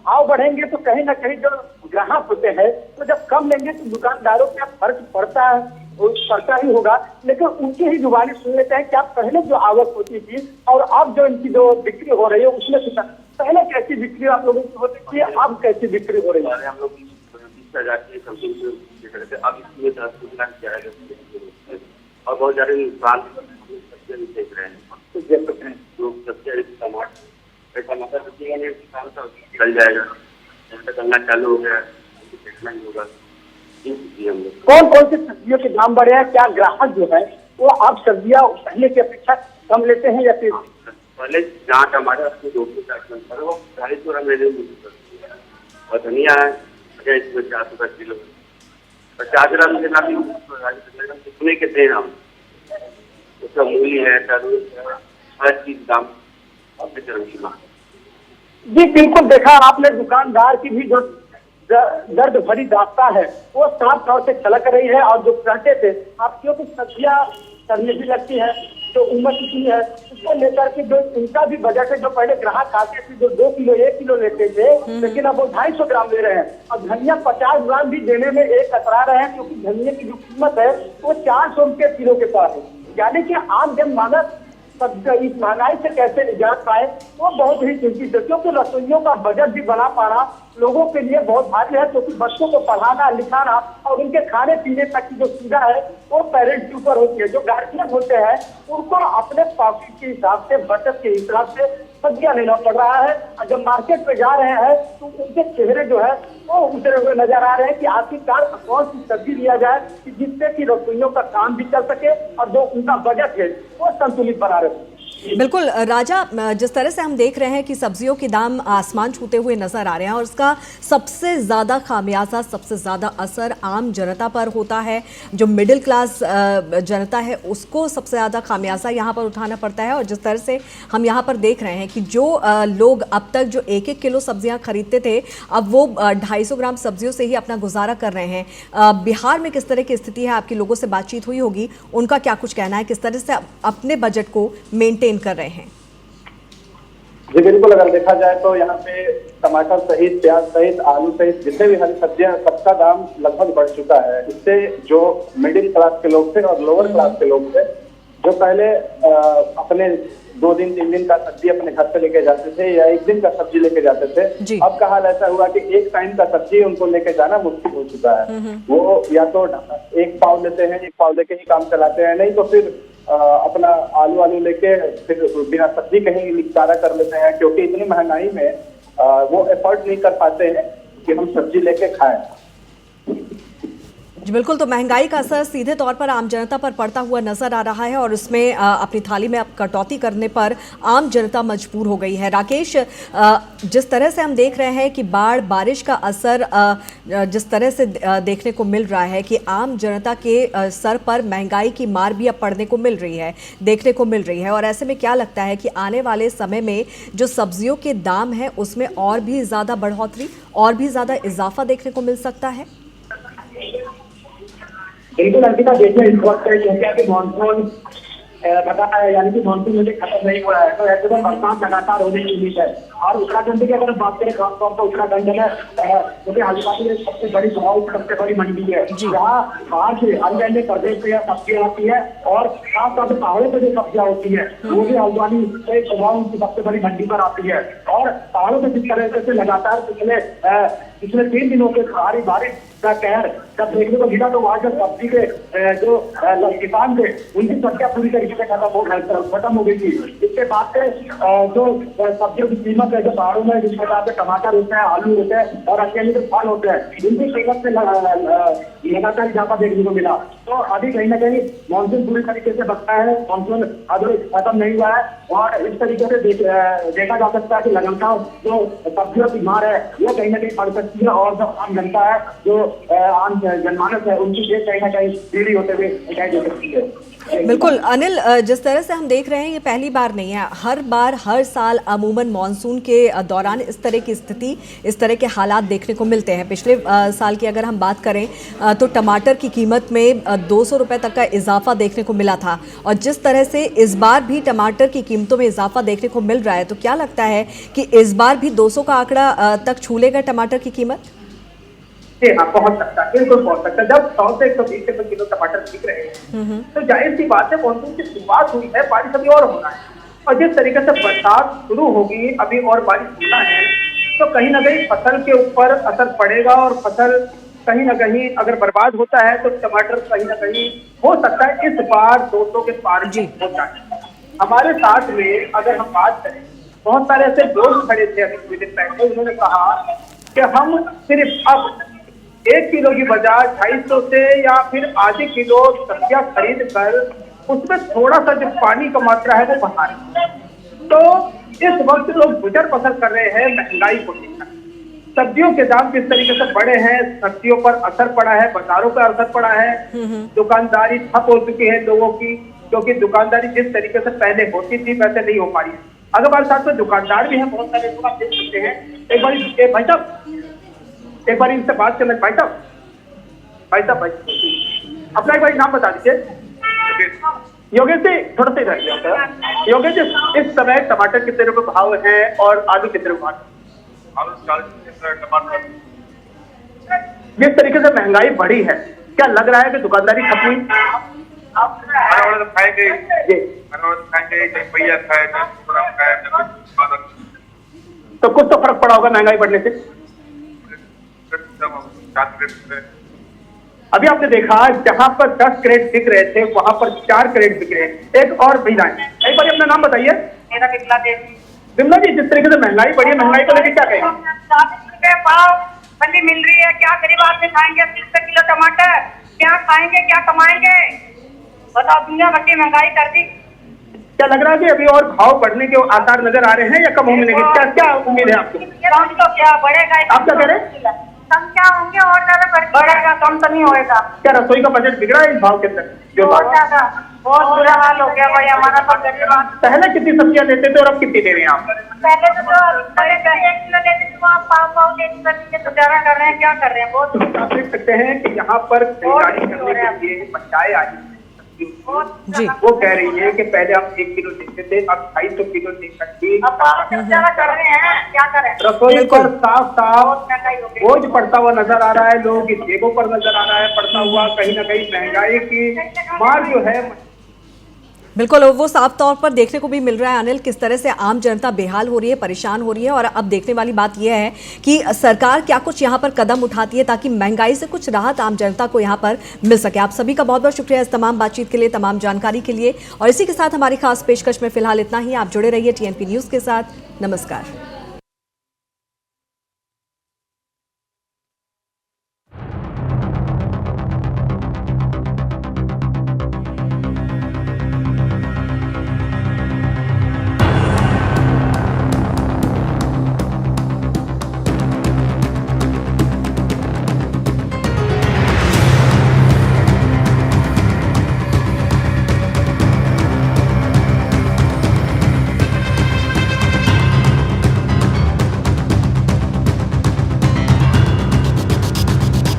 भाव बढ़ेंगे तो कहीं ना कहीं जो ग्राहक होते हैं तो जब कम लेंगे तो दुकानदारों का फर्क पड़ता है, पड़ता ही होगा। लेकिन उनकी ही जुबानी सुन लेते हैं कि आप पहले जो आवक होती थी और अब जो इनकी जो बिक्री हो रही है उसमें कितना, पहले कैसी बिक्री आप लोगों की होती थी, अब कैसी बिक्री हो रही है? हम लोग 20,000 की सब्जी बेच रहे थे, अब इसमें 10 लाख किया है और बहुत ज्यादा नुकसान सब्जियां भी देख रहे हैं। जो सबसे टमाटर बेचेंगे किसान का निकल जाएगा, करना चालू हो गया, देखना ही होगा। कौन कौन सी सब्जियों के दाम बढ़े हैं? क्या ग्राहक जो है वो अब सब्जियां पहले की अपेक्षा कम लेते हैं या फिर? पहले जहाँ टमाटर 200 वो 250 ग्राम लेने और धनिया है 50 रुपये किलो, 50 ग्राम के नाम कितने के थे हम, उसका मूली है, तरबूज है, हर चीज दाम जी बिल्कुल। देखा आपने दुकानदार की भी जो दर्द भरी दास्तां है वो साफ तौर से छलक रही है। और जो कहते थे आप क्योंकि सब्जियां सड़ने भी लगती है, जो उम्र की है उसको लेकर के जो इनका भी बजट है, जो पहले ग्राहक आते थे जो 2 किलो 1 किलो लेते थे, लेकिन अब वो 250 ग्राम ले रहे हैं। अब धनिया 50 ग्राम भी देने में एक कतरा रहे हैं, क्योंकि धनिया की जो कीमत है वो 400 रुपये किलो के पास है। यानी कि आम जनमानस इस महंगाई से कैसे निजात पाए वो बहुत ही चिंतित है, क्योंकि रसोइयों का बजट भी बना पाना लोगों के लिए बहुत भारी है, क्योंकि बच्चों को पढ़ाना लिखाना और उनके खाने पीने तक की जो सुविधा है वो पेरेंट्स के ऊपर होती है। जो गार्जियन होते हैं उनको अपने पॉकेट के हिसाब से, बचत के हिसाब से सब्जियां लेना पड़ रहा है। और जब मार्केट पे जा रहे हैं तो उनके चेहरे जो है वो उतरे हुए नजर आ रहे हैं कि आखिरकार कौन सी सब्जी लिया जाए कि जिससे कि रसोइयों का काम भी चल सके और जो उनका बजट है वो संतुलित बना रहे। बिल्कुल राजा, जिस तरह से हम देख रहे हैं कि सब्जियों के दाम आसमान छूते हुए नजर आ रहे हैं और इसका सबसे ज़्यादा खामियाजा, सबसे ज़्यादा असर आम जनता पर होता है। जो मिडिल क्लास जनता है उसको सबसे ज़्यादा खामियाजा यहाँ पर उठाना पड़ता है। और जिस तरह से हम यहाँ पर देख रहे हैं कि जो लोग अब तक जो 1-1 किलो सब्जियाँ खरीदते थे अब वो 250 ग्राम सब्जियों से ही अपना गुजारा कर रहे हैं। बिहार में किस तरह की स्थिति है? आपकी लोगों से बातचीत हुई होगी, उनका क्या कुछ कहना है, किस तरह से अपने बजट को मेंटेन कर रहे हैं? जी बिल्कुल, अगर देखा जाए तो यहाँ पे टमाटर सहित, प्याज सहित, आलू सहित जितने भी हरी सब्जियां सबका दाम लगभग बढ़ चुका है। इससे जो मिडिल क्लास के लोग थे और लोअर क्लास के लोग थे, जो पहले अपने 2 दिन 3 दिन का सब्जी अपने घर से लेके जाते थे या 1 दिन का सब्जी लेके जाते थे, अब का हाल ऐसा हुआ कि एक टाइम का सब्जी उनको लेके जाना मुश्किल हो चुका है। वो या तो 1 पाव लेते हैं, 1 पाव लेके ही काम चलाते हैं, नहीं तो फिर अपना आलू लेके फिर बिना सब्जी कहीं निपटारा कर लेते हैं, क्योंकि इतनी महंगाई में वो एफर्ट नहीं कर पाते हैं कि हम सब्जी लेके खाएं। जी बिल्कुल, तो महंगाई का असर सीधे तौर पर आम जनता पर पड़ता हुआ नजर आ रहा है और उसमें अपनी थाली में अब कटौती करने पर आम जनता मजबूर हो गई है। राकेश, जिस तरह से हम देख रहे हैं कि बाढ़ बारिश का असर जिस तरह से देखने को मिल रहा है कि आम जनता के सर पर महंगाई की मार भी अब पड़ने को मिल रही है, देखने को मिल रही है, और ऐसे में क्या लगता है कि आने वाले समय में जो सब्जियों के दाम हैं उसमें और भी ज़्यादा बढ़ोतरी, और भी ज़्यादा इजाफा देखने को मिल सकता है? बिल्कुल अंकिता, देखिए इस वक्त क्योंकि अभी मानसून बता है, यानी कि मानसून मुझे खत्म नहीं हुआ है, तो ऐसे में बरसात लगातार होने की उम्मीद है। और उत्तराखंड की अगर हम बात करें, खासतौर पर उत्तराखंड में क्योंकि आदिवासी में सबसे बड़ी भाव, सबसे बड़ी मंडी है, जहाँ बाहर से अन्य प्रदेश से सब्जियां आती है और खासतौर पर पहाड़ों पर जो सब्जियां होती है वो भी आदिवासी से स्वभाव की सबसे बड़ी मंडी पर आती है। और पहाड़ों पर जिस तरह से लगातार पिछले 3 दिनों के भारी बारिश का कहर जब देखने को मिला, तो वहाँ जो सब्जी के जो किसान थे उनकी संख्या पूरी तरीके से खत्म हो गई थी। इसके बाद से जो सब्जियों की कीमत है, जो पहाड़ों में जिस प्रकार से टमाटर होते हैं, आलू होते हैं और अन्य जो फल होते हैं, उनकी कीमत से लगातार इजाफा देखने को मिला। तो अभी कहीं ना कहीं मानसून पूरी तरीके से बचता है, मानसून अभी खत्म नहीं हुआ है और इस तरीके से देखा जा सकता है कि लगातार जो सब्जियों की मार है वो कहीं ना कहीं बढ़ सकती है और जो आम जनता है, जो आम जनमानस है, उनकी कहीं ना कहीं पीढ़ी होते हुए दिखाई दे सकती है। बिल्कुल अनिल, जिस तरह से हम देख रहे हैं ये पहली बार नहीं है, हर बार हर साल अमूमन मानसून के दौरान इस तरह की स्थिति, इस तरह के हालात देखने को मिलते हैं। पिछले साल की अगर हम बात करें तो टमाटर की कीमत में 200 रुपये तक का इजाफा देखने को मिला था, और जिस तरह से इस बार भी टमाटर की कीमतों में इजाफा देखने को मिल रहा है, तो क्या लगता है कि इस बार भी 200 का आंकड़ा तक छू लेगा टमाटर की कीमत? जी हाँ, पहुंच सकता है, बिल्कुल पहुंच सकता है। जब 100 से 120 रुपए किलो टमाटर बिक रहे हैं तो जाहिर सी बात है मानसून की शुरुआत हुई है, बारिश अभी और होना है, और जिस तरीके से बरसात शुरू होगी अभी और बारिश होना है तो कहीं ना कहीं फसल के ऊपर असर पड़ेगा, और फसल कहीं ना कहीं अगर बर्बाद होता है तो टमाटर कहीं ना कहीं हो सकता है इस बार 200 के पार भी हो जाए। हमारे साथ में अगर हम बात करें, बहुत सारे ऐसे लोग खड़े थे अभी कुछ दिन पहले, उन्होंने कहा कि हम सिर्फ अब 1 किलो की बजाय 250 से या फिर आधे किलो सब्जियां खरीद कर उसमें थोड़ा सा जो पानी का मात्रा है वो बढ़ा रहे हैं। तो इस वक्त लोग गुजर बसर कर रहे हैं महंगाई को लेकर। सब्जियों के दाम किस तरीके से बढ़े हैं, सब्जियों पर असर पड़ा है, बाजारों पर असर पड़ा है, दुकानदारी ठप हो चुकी है लोगों की, क्योंकि दुकानदारी जिस तरीके से पहले होती थी वैसे नहीं हो पा रही है। अगर हमारे साथ में दुकानदार भी हैं बहुत सारे, लोग आप देख सकते हैं। एक बार भाई साहब, एक बार इनसे बात करना। भाई साहब अपना एक बार नाम बता दीजिए। योगेश जी, थोड़ा सा इधर आइए। योगेश जी, इस समय टमाटर कितने रुपए भाव है और आलू कितने रुपए भाव? टमाटर जिस तरीके से महंगाई बढ़ी है, क्या लग रहा है कि दुकानदारी खत्म हुई? तो कुछ तो फर्क पड़ा होगा महंगाई बढ़ने से। अभी आपने देखा जहां पर 10 क्रेट बिक रहे थे वहां पर 4 क्रेट बिक रहे हैं। एक और महिला है, एक बार अपना नाम बताइए। मेरा बिमला देवी। बिमला जी, जिस तरीके से महंगाई बढ़ी है, महंगाई को लेकर क्या कहेंगे? 40 रुपए पाव बंदी मिल रही है, क्या गरीब आदमी खाएंगे 30 रुपए किलो टमाटर? क्या खाएंगे, क्या कमाएंगे? बताओ, दुनिया भर की महंगाई कर दी। क्या लग रहा है कि अभी और भाव बढ़ने के आसार नजर आ रहे हैं या कम होने के? क्या उम्मीद है आपको? कम तो क्या बढ़ेगा, आप क्या कह रहे हैं? कम क्या होंगे, और ज्यादा बढ़ेगा, कम तो नहीं होएगा। क्या रसोई का बजट बिगड़ा है इस भाव के अंदर? जो बहुत ज्यादा, बहुत बुरा हाल हो गया भाई हमारा तो गरीब आदमी। पहले कितनी सब्जियां लेते थे और अब कितनी ले रहे हैं आप? पहले तो 1 किलो लेते थे, तो आप पाव लेते करके तो ज्यादा कर रहे हैं। क्या कर रहे हैं? बहुत आप देख सकते हैं कि यहाँ पर खरीदारी करने के लिए पंचायत आई है। जी, वो कह रही है कि पहले हम 1 किलो लेते थे, अब 250 किलो लेकर के ज्यादा कर रहे हैं। क्या करें? रसोई पर साफ साफ बोझ पड़ता हुआ नजर आ रहा है, लोगों की जेबों पर नजर आ रहा है पड़ता हुआ। कहीं ना कहीं महंगाई की मार जो है, बिल्कुल वो साफ तौर पर देखने को भी मिल रहा है अनिल, किस तरह से आम जनता बेहाल हो रही है, परेशान हो रही है। और अब देखने वाली बात यह है कि सरकार क्या कुछ यहाँ पर कदम उठाती है ताकि महंगाई से कुछ राहत आम जनता को यहाँ पर मिल सके। आप सभी का बहुत बहुत शुक्रिया इस तमाम बातचीत के लिए, तमाम जानकारी के लिए। और इसी के साथ हमारी खास पेशकश में फिलहाल इतना ही। आप जुड़े रहिए TNP न्यूज़ के साथ। नमस्कार।